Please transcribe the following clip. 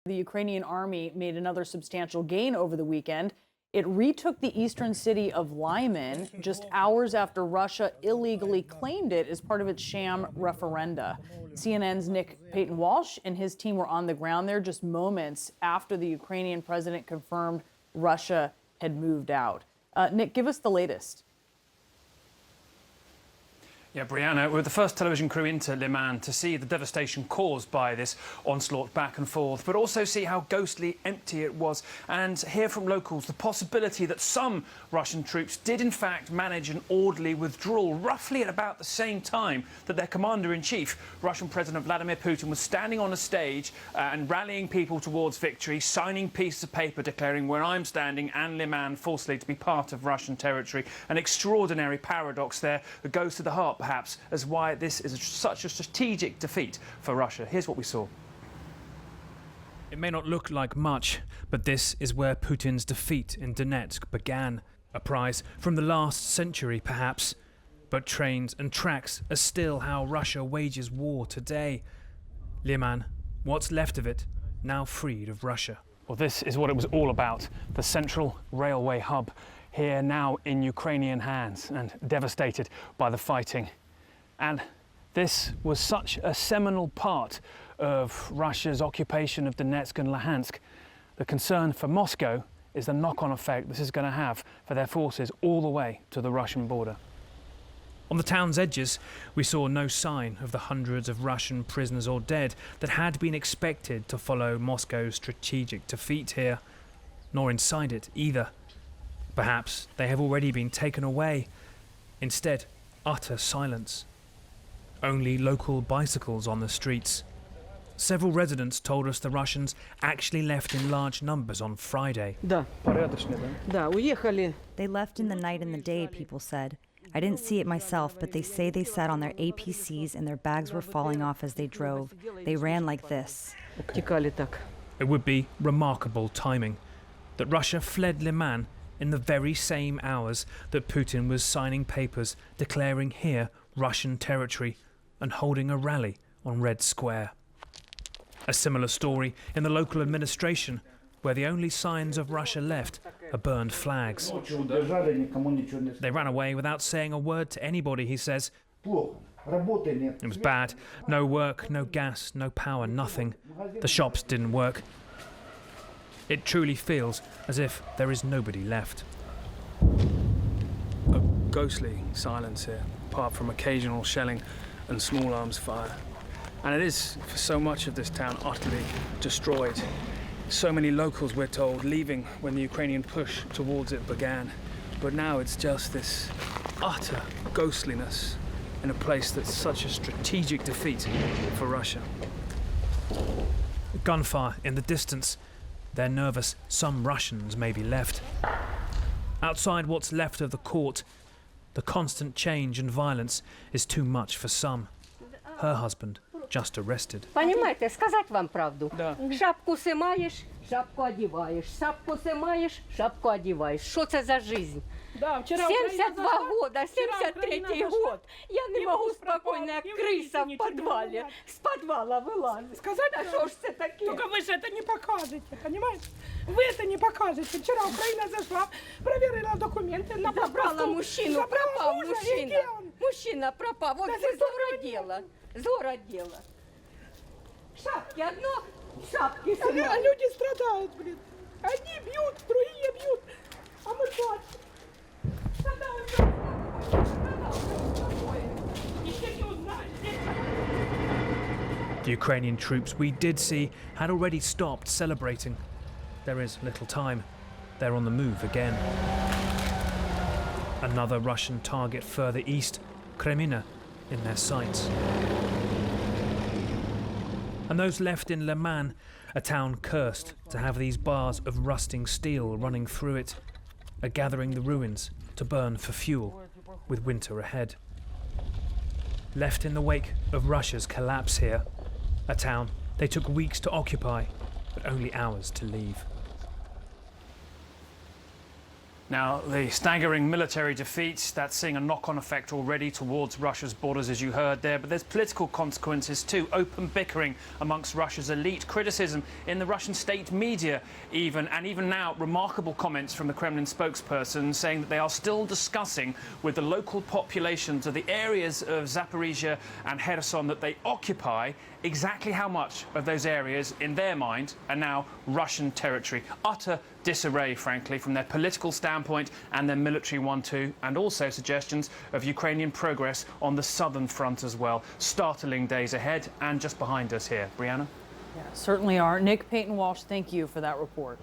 The Ukrainian army made another substantial gain over the weekend. It retook the eastern city of Lyman just hours after Russia illegally claimed it as part of its sham referenda. CNN's Nick Payton-Walsh and his team were on the ground there just moments after the Ukrainian president confirmed Russia had moved out. Nick, give us the latest. Yeah, Brianna, we're the first television crew into Liman to see the devastation caused by this onslaught back and forth, but also see how ghostly empty it was and hear from locals the possibility that some Russian troops did in fact manage an orderly withdrawal roughly at about the same time that their commander-in-chief, Russian President Vladimir Putin, was standing on a stage and rallying people towards victory, signing pieces of paper declaring where I'm standing and Liman falsely to be part of Russian territory. An extraordinary paradox there that goes to the heart, perhaps, as why this is such a strategic defeat for Russia. Here's what we saw. It may not look like much, but this is where Putin's defeat in Donetsk began. A prize from the last century, perhaps. But trains and tracks are still how Russia wages war today. Liman, what's left of it, now freed of Russia. Well, this is what it was all about. The central railway hub, here now in Ukrainian hands and devastated by the fighting. And this was such a seminal part of Russia's occupation of Donetsk and Luhansk. The concern for Moscow is the knock-on effect this is going to have for their forces all the way to the Russian border. On the town's edges, we saw no sign of the hundreds of Russian prisoners or dead that had been expected to follow Moscow's strategic defeat here, nor inside it either. Perhaps they have already been taken away. Instead, utter silence. Only local bicycles on the streets. Several residents told us the Russians actually left in large numbers on Friday. They left in the night and the day, people said. I didn't see it myself, but they say they sat on their APCs and their bags were falling off as they drove. They ran like this. It would be remarkable timing that Russia fled Liman in the very same hours that Putin was signing papers declaring here Russian territory and holding a rally on Red Square. A similar story in the local administration, where the only signs of Russia left are burned flags. They ran away without saying a word to anybody, he says. It was bad. No work, no gas, no power, nothing. The shops didn't work. It truly feels as if there is nobody left. A ghostly silence here, apart from occasional shelling and small arms fire. And it is, for so much of this town, utterly destroyed. So many locals, we're told, leaving when the Ukrainian push towards it began. But now it's just this utter ghostliness in a place that's such a strategic defeat for Russia. Gunfire in the distance. They're nervous some Russians may be left. Outside what's left of the court, the constant change and violence is too much for some. Her husband just arrested. Понимаете, сказать вам правду. Шапку снимаешь, шапку одеваешь. Шапку снимаешь, шапку одеваешь. Что це за жизнь? 72 года, 73-й год. Я не могу спокойно, как крыса в подвале. С подвала вылазить. Сказать, а что ж это такое? Только вы же это не покажете, понимаете? Вы это не покажете. Вчера Украина зашла, проверила документы. Забрала мужчину, пропал мужчина. Мужчина пропал. Вот это зора дело. Зора дело. Шапки одно, шапки снимают. А люди страдают, блин. Одни бьют, другие бьют. А мы плачем. The Ukrainian troops we did see had already stopped celebrating. There is little time. They're on the move again. Another Russian target further east, Kreminna, in their sights. And those left in Liman, a town cursed to have these bars of rusting steel running through it, are gathering the ruins to burn for fuel with winter ahead. Left in the wake of Russia's collapse here, a town they took weeks to occupy, but only hours to leave. Now, the staggering military defeat, that's seeing a knock-on effect already towards Russia's borders, as you heard there. But there's political consequences too. Open bickering amongst Russia's elite, criticism in the Russian state media even, and even now remarkable comments from the Kremlin spokesperson saying that they are still discussing with the local populations of the areas of Zaporizhia and Kherson that they occupy exactly how much of those areas, in their mind, are now Russian territory. Utter disarray, frankly, from their political standpoint and their military one too, and also suggestions of Ukrainian progress on the southern front as well. Startling days ahead and just behind us here. Brianna? Yeah, certainly are. Nick Payton-Walsh, thank you for that report.